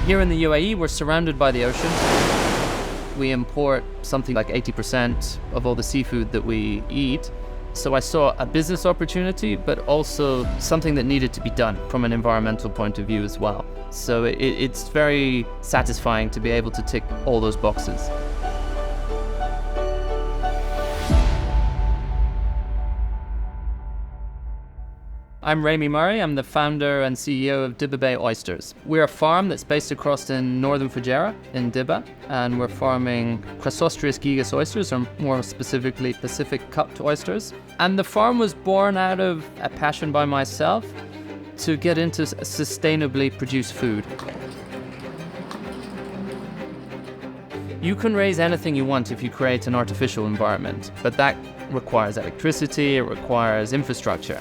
Here in the UAE, we're surrounded by the ocean. We import something like 80% of all the seafood that we eat. So I saw a business opportunity, but also something that needed to be done from an environmental point of view as well. So it's very satisfying to be able to tick all those boxes. I'm Rami Murray. I'm the founder and CEO of Dibba Bay Oysters. We're a farm that's based across in northern Fujairah in Dibba, and we're farming Chrysostomus gigas oysters, or more specifically Pacific cupped oysters. And the farm was born out of a passion by myself to get into sustainably produced food. You can raise anything you want if you create an artificial environment, but that requires electricity, it requires infrastructure.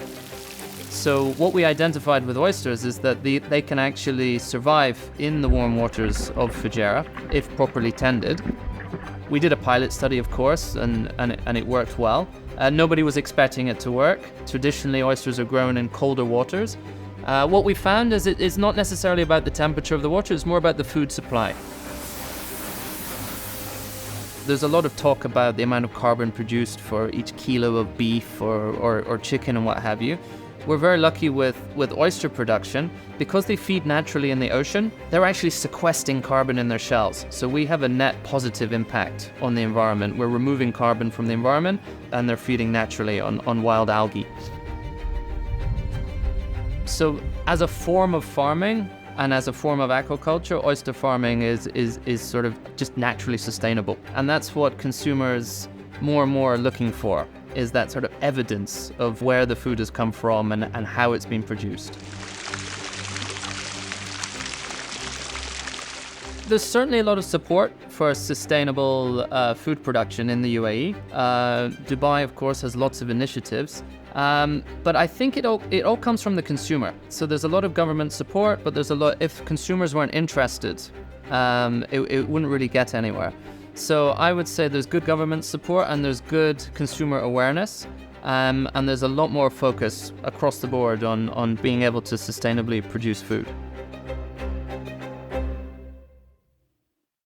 So what we identified with oysters is that they can actually survive in the warm waters of Fujairah if properly tended. We did a pilot study, of course, and it worked well. Nobody was expecting it to work. Traditionally, oysters are grown in colder waters. What we found is it's not necessarily about the temperature of the water, it's more about the food supply. There's a lot of talk about the amount of carbon produced for each kilo of beef or chicken and what have you. We're very lucky with oyster production. Because they feed naturally in the ocean, they're actually sequestering carbon in their shells. So we have a net positive impact on the environment. We're removing carbon from the environment, and they're feeding naturally on wild algae. So as a form of farming and as a form of aquaculture, oyster farming is sort of just naturally sustainable. And that's what consumers more and more are looking for, is that sort of evidence of where the food has come from and how it's been produced. There's certainly a lot of support for sustainable food production in the UAE. Dubai, of course, has lots of initiatives. But I think it all comes from the consumer. So there's a lot of government support, but if consumers weren't interested, it wouldn't really get anywhere. So I would say there's good government support and there's good consumer awareness, and there's a lot more focus across the board on being able to sustainably produce food.